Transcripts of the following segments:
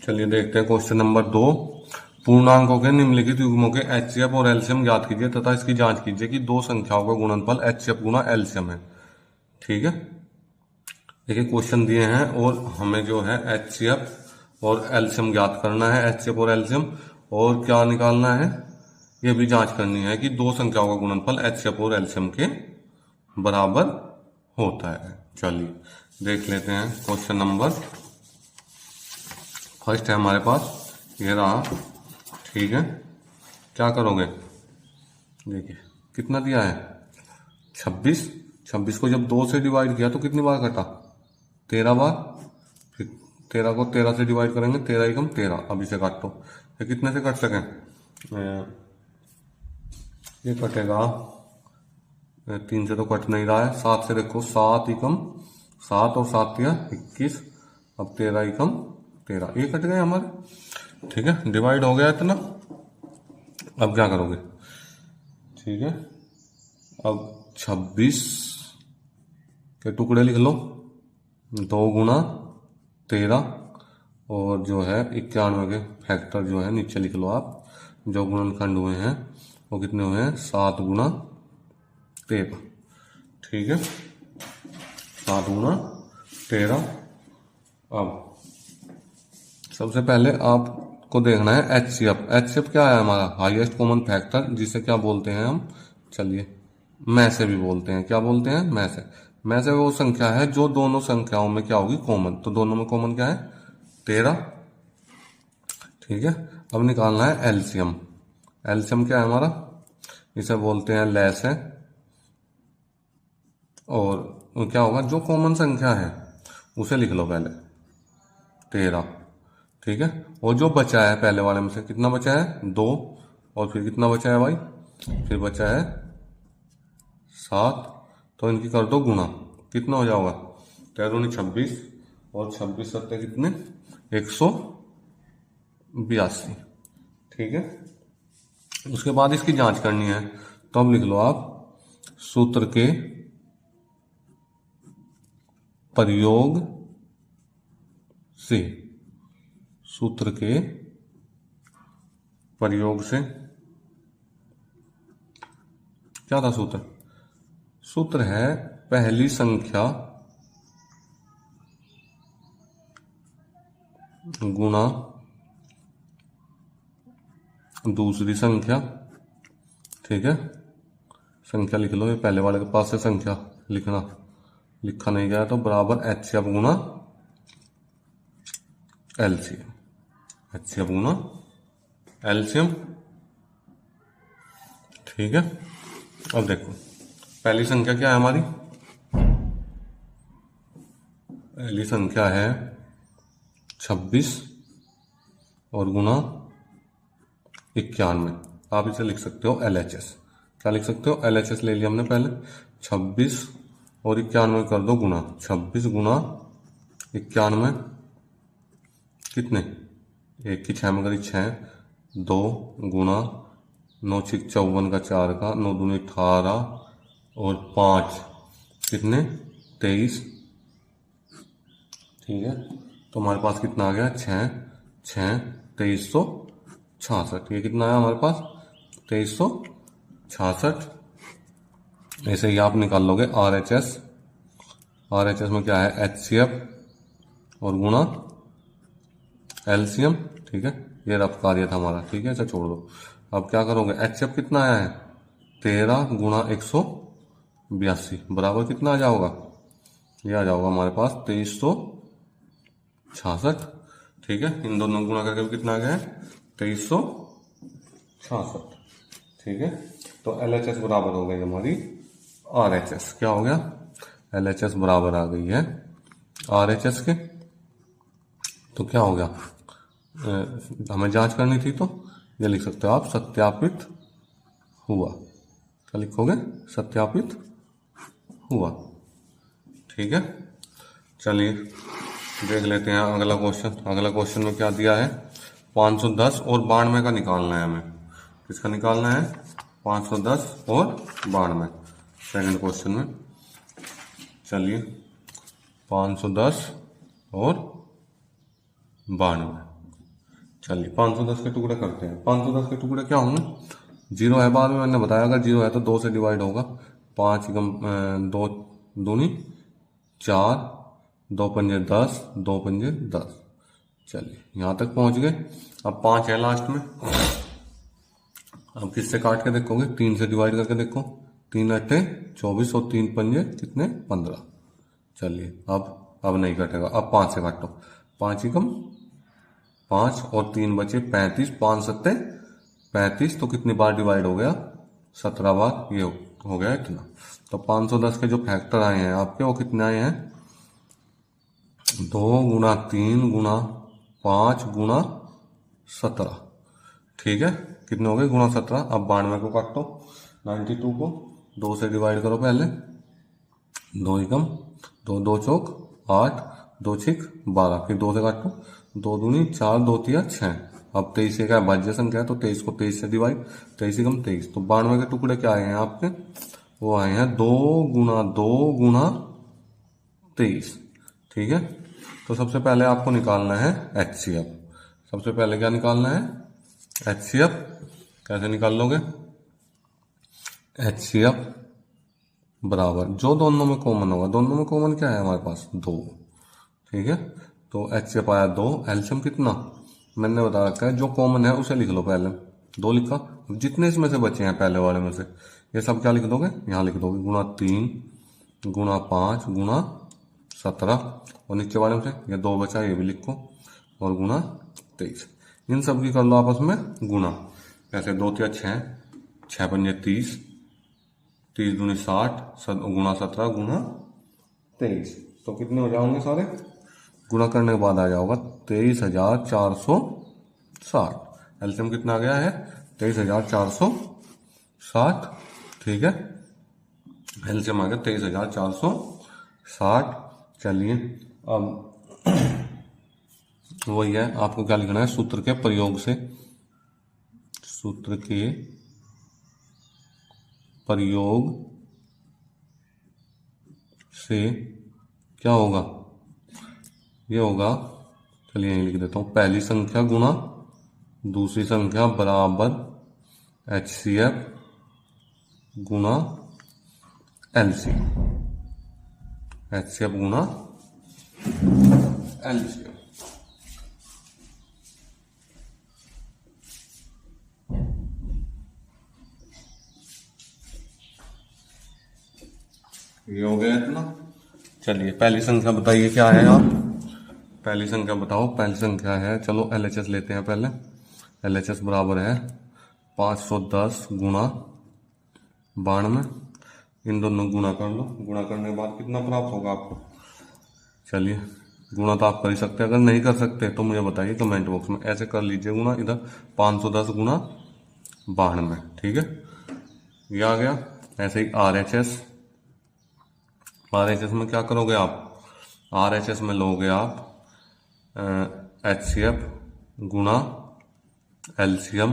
चलिए देखते हैं क्वेश्चन नंबर 2। पूर्णांकों के निम्नलिखित युग्मों के एचसीएफ और एलसीएम ज्ञात कीजिए तथा इसकी जांच कीजिए कि दो संख्याओं का गुणनफल एचसीएफ गुना एलसीएम है। ठीक है, देखिए क्वेश्चन दिए हैं और हमें जो है एचसीएफ और एलसीएम ज्ञात करना है। एचसीएफ और एलसीएम और क्या निकालना है, ये भी जांच करनी है कि दो संख्याओं का गुणनफल एचसीएफ और एलसीएम के बराबर होता है। चलिए देख लेते हैं क्वेश्चन नंबर फर्स्ट है हमारे पास, ये रहा। ठीक है, क्या करोगे, देखिए कितना दिया है 26। 26 को जब 2 से डिवाइड किया तो कितनी बार कटा, 13 बार। फिर 13 को 13 से डिवाइड करेंगे, 13 एकम 13। अब इसे काटो, ये कितने से कट सकें, ये कटेगा 3 से तो कट नहीं रहा है, 7 से देखो, 7 एकम 7 और 7 दिया 21। अब 13 एकम 13, ये कट गए हमारे। ठीक है, डिवाइड हो गया इतना। अब क्या करोगे, ठीक है, अब 26 के टुकड़े लिख लो, 2 गुना 13, और जो है 91 के फैक्टर जो है नीचे लिख लो आप। जो गुणनखंड हुए हैं वो कितने हुए हैं, 7 गुना 13। ठीक है, 7 गुना 13। अब सबसे पहले आपको देखना है एचसीएफ। एचसीएफ क्या है हमारा, हाईएस्ट कॉमन फैक्टर, जिसे क्या बोलते हैं हम, चलिए में से भी बोलते हैं। क्या बोलते हैं, में से। में से वो संख्या है जो दोनों संख्याओं में क्या होगी, कॉमन। तो दोनों में कॉमन क्या है, 13। ठीक है, अब निकालना है एलसीएम। एलसीएम क्या है हमारा, इसे बोलते हैं लेस है, और क्या होगा, जो कॉमन संख्या है उसे लिख लो पहले 13। ठीक है, और जो बचा है पहले वाले में से, कितना बचा है 2, और फिर कितना बचा है भाई, फिर बचा है 7। तो इनकी कर दो गुना, कितना हो जाएगा, 13 26, और 26 सत्ते कितने, 182। ठीक है, उसके बाद इसकी जांच करनी है। तो अब लिख लो आप, सूत्र के प्रयोग से, सूत्र के प्रयोग से, क्या था सूत्र, सूत्र है पहली संख्या गुना दूसरी संख्या। ठीक है, संख्या लिख लो, ये पहले वाले के पास से संख्या लिखना, लिखा नहीं गया तो बराबर एचसीएफ गुना एलसीएम। एचसीएफ गुना एलसीएम। ठीक है, अब देखो पहली संख्या क्या है हमारी, पहली संख्या है 26 और गुना 91। आप इसे लिख सकते हो एलएचएस। क्या लिख सकते हो, एलएचएस ले लिया हमने पहले। 26 और 91 कर दो गुना, 26 गुना 91 कितने, 1 की 6 में करी 6, 2 गुना 9 6 54 का 4 का, 9 दूनी 18, और 5 कितने 23। ठीक है, तो हमारे पास कितना आ गया, 6 6 2366। ये कितना आया हमारे पास, 2366। ऐसे ही आप निकाल लोगे आरएचएस। आरएचएस में क्या है, एचसीएफ और गुना एलसीएम। ठीक है, ये रफ कार्य था हमारा। ठीक है, इसे छोड़ दो। अब क्या करोगे, एचसीएफ कितना आया है, 13 गुना 182 बराबर कितना आ जाओगा, ये आ जाओगा हमारे पास 2366। ठीक है, इन दोनों गुणा करके भी कितना आ गया है, 2366। ठीक है, तो एलएचएस बराबर हो गई हमारी आरएचएस। क्या हो गया, एलएचएस बराबर आ गई है आरएचएस के। तो क्या हो गया, हमें जांच करनी थी, तो ये लिख सकते हो आप, सत्यापित हुआ। क्या लिखोगे, सत्यापित हुआ। ठीक है, चलिए देख लेते हैं अगला क्वेश्चन। अगला क्वेश्चन में क्या दिया है, 510 और 92 का निकालना है हमें। किसका निकालना है, 510 और 92, सेकंड क्वेश्चन में। चलिए 510 और 92, चलिए 510 के टुकड़े करते हैं। 510 के टुकड़े क्या होंगे, जीरो है बाद में मैंने बताया, अगर जीरो है तो 2 से डिवाइड होगा। 5 एकम 2 दूनी 4, 2 पंजे 10, 2 पंजे 10। चलिए यहाँ तक पहुंच गए। अब 5 है लास्ट में, अब किससे काट के देखोगे, 3 से डिवाइड करके देखो। 3 अट्ठे 24 और 3 पंजे कितने 15। चलिए अब नहीं कटेगा, अब 5 से काटो। 5 एकम 5 और 3 बचे 35, 5 सत्ते 35, तो कितनी बार डिवाइड हो गया, 17 बार। ये हो गया इतना। तो 510 के जो फैक्टर आए हैं आपके वो कितने आए हैं, 2 गुना 3 गुना 5 गुना 17। ठीक है, कितने हो गए, गुना 17। अब 92 को काटो, 92 को 2 से डिवाइड करो पहले। 2 एकम 2, 2 चौक 8, 2 छिक 12, फिर 2 से काटो। 2 दूनी 4, 2 तिया 6। अब 23 से क्या भाज्य संख्या है, तो 23 को 23 से डिवाइड, 23 एकम 23। तो 92 के टुकड़े क्या आए हैं आपके, वो आए हैं 2 गुना 2 गुना 23। ठीक है, तो सबसे पहले आपको निकालना है HCF। सबसे पहले क्या निकालना है, HCF। कैसे निकाल लोगे, HCF बराबर जो दोनों में कॉमन होगा, दोनों में कॉमन क्या है हमारे पास, 2। ठीक है, तो HCF आया 2। एलसीएम कितना मैंने बता रखा है, जो कॉमन है उसे लिख लो पहले। 2 लिखा, जितने इसमें से बचे हैं पहले वाले में से, ये सब क्या लिख दोगे, यहाँ लिख दोगे, गुना 3 गुना 5 गुना 17, और नीचे वाले में से ये 2 बचा, ये भी लिखो, और गुना 23। इन सब की कर लो आपस में गुना। कैसे, 2 तिया 6, 6 पंजे 30, 30 दूनी 60, गुना 17 गुना 23। तो कितने हो जाओगे सारे, गुना करने के बाद आ जाओगा 23,460। एलसीएम कितना आ गया है, 23,460। ठीक है, एलसीएम आ गया 23,460। चलिए अब वही है, आपको क्या लिखना है, सूत्र के प्रयोग से, सूत्र के प्रयोग से क्या होगा, ये होगा, चलिए यहीं लिख देता हूं, पहली संख्या गुना दूसरी संख्या बराबर HCF गुना LCM। HCF गुना LCM। ये हो गया इतना। चलिए पहली संख्या बताइए क्या है आप, पहली संख्या बताओ। पहली संख्या है, चलो LHS लेते हैं पहले। LHS बराबर है 510 गुना 92। इन दोनों गुना कर लो, गुना करने के बाद कितना प्राप्त होगा आपको। चलिए गुना तो आप कर ही सकते हैं, अगर नहीं कर सकते तो मुझे बताइए कमेंट बॉक्स में। ऐसे कर लीजिए गुना, इधर 510 गुना 92। ठीक है, ये आ गया। ऐसे ही RHS में क्या करोगे आप, RHS में लोगे आप HCF गुना LCM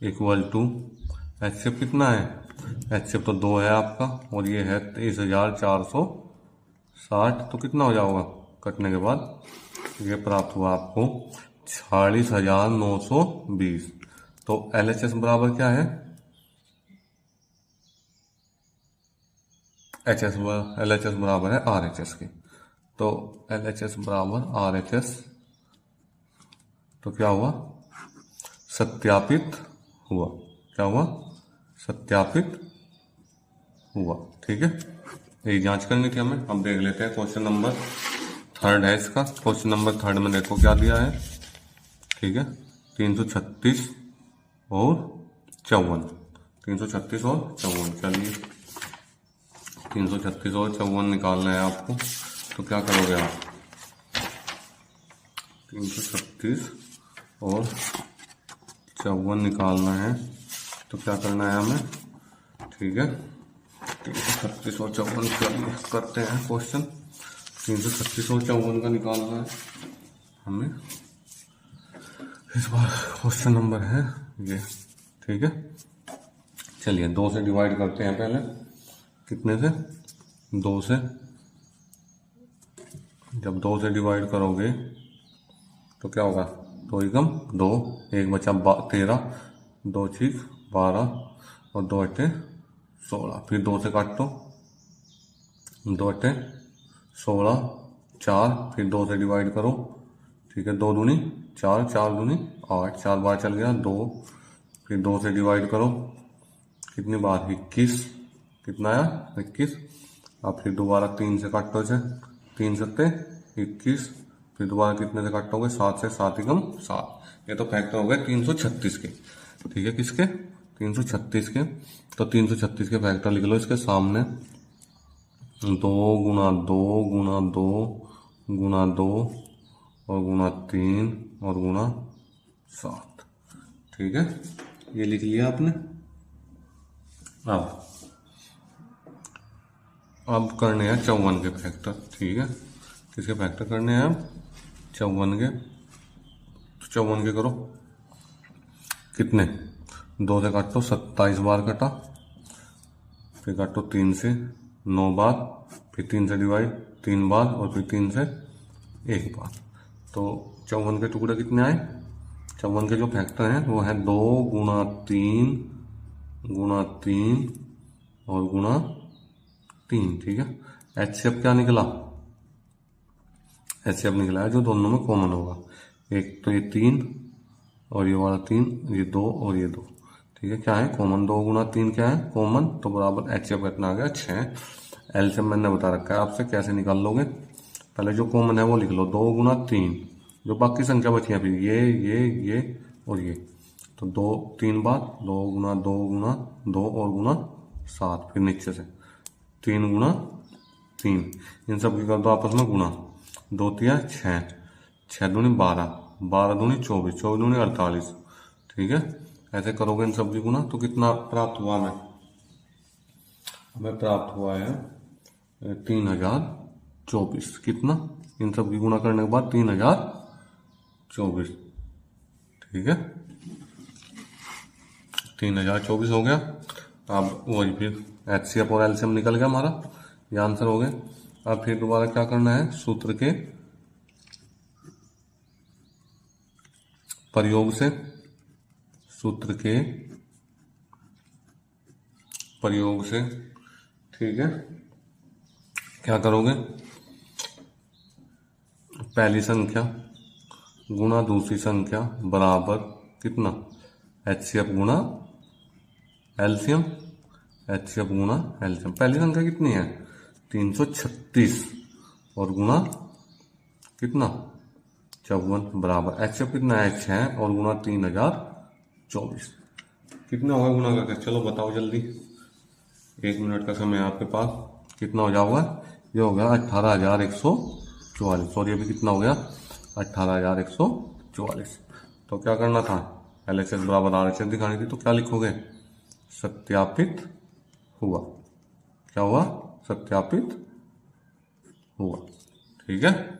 इक्वल टू, HCF कितना है, HCF तो 2 है आपका, और ये है 23,460। तो कितना हो जाएगा कटने के बाद, ये प्राप्त हुआ आपको 46,920। तो LHS बराबर क्या है, LHS बराबर है RHS के। तो LHS बराबर RHS, तो क्या हुआ, सत्यापित हुआ। क्या हुआ, सत्यापित हुआ। ठीक है, यही जांच करनी थी हमें। अब देख लेते हैं क्वेश्चन नंबर 3 है इसका। क्वेश्चन नंबर 3 में देखो क्या दिया है। ठीक है, 336 और 54, 336 और 54। चलिए 336 और 54 निकालना है आपको, तो क्या करोगे आप, 336 और 54 निकालना है, तो क्या करना है हमें। ठीक है, 336 और 54 करते हैं क्वेश्चन। 336 और 54 का निकालना है हमें। इस बार क्वेश्चन नंबर है ये। ठीक है, चलिए 2 से डिवाइड करते हैं पहले। कितने से, 2 से। जब 2 से डिवाइड करोगे तो क्या होगा, दो एकम 2, एक बचा 13, 2 छीक 12 और 2 अट्ठे 16। फिर 2 से काटो, 2 अट्ठे 16, 4, फिर 2 से डिवाइड करो, ठीक है, 2 दूनी 4, 4 दूनी 8, 4 बार चल गया 2, फिर 2 से डिवाइड करो, कितनी बार 21, कितना आया 21। अब फिर दोबारा 3 से काटो इसे, 3 सत्ते 21, फिर दोबारा कितने से काटोगे 7 से, 7 एकम 7। ये तो फैक्टर हो गए 336 के, ठीक है, किसके 336 के। तो 336 के फैक्टर लिख लो इसके सामने, 2 गुना 2 गुना 2 गुना 2 और गुना 3 और गुना 7, ठीक है, ये लिख लिया आपने। अब करने हैं 54 के फैक्टर, ठीक है, किसके फैक्टर करने हैं अब 54 के। तो 54 के करो, कितने 2 से काटो 27 बार कटा, फिर काटो 3 से 9 बार, फिर 3 से डिवाइड 3 बार और फिर 3 से 1 बार। तो 54 के टुकड़े कितने आए, 54 के जो फैक्टर हैं वो है 2 गुना 3 गुना 3 और गुना 3, ठीक है। HCF क्या निकला, HCF निकला है जो दोनों में कॉमन होगा, एक तो ये 3 और ये वाला 3, ये 2 और ये 2, ठीक है, क्या है कॉमन, 2 गुना 3 क्या है कॉमन, तो बराबर HCF कितना आ गया 6। एलसीएम मैंने बता रखा है आपसे कैसे निकाल लोगे, पहले जो कॉमन है वो लिख लो, 2 गुना 3, जो बाकी संख्या बची है फिर ये और ये, तो 2 3 बार, 2 गुना 2 गुना 2 और गुना 7, फिर नीचे से 3 गुना 3, इन सब की कर दो आपस में गुना, 2 तिया 6, 6 दूनी 12, 12 दूनी 24, 24 दूनी 48, ठीक है। ऐसे करोगे इन सब की गुना तो कितना प्राप्त हुआ, हमें प्राप्त हुआ है 3024, कितना, इन सब की गुना करने के बाद 3024, ठीक है, 3024 हो गया। अब वही फिर HCF और LCM निकल गया हमारा, ये आंसर हो गए। अब फिर दोबारा क्या करना है, सूत्र के प्रयोग से, सूत्र के प्रयोग से, ठीक है, क्या करोगे, पहली संख्या गुना दूसरी संख्या बराबर कितना, HCF गुना LCM, HCF गुना LCM। पहली संख्या कितनी है 336 और गुना कितना 54 बराबर HCF कितना है 6 और गुना 3024, कितना होगा गुना करके, चलो बताओ जल्दी, 1 मिनट का समय है आपके पास, कितना हो जाओगा, ये हो गया 18,144 और ये भी कितना हो गया 18,144। तो क्या करना था, LHS बराबर RHS दिखानी थी, तो क्या लिखोगे, सत्यापित हुआ, क्या हुआ, सत्यापित हुआ, ठीक है।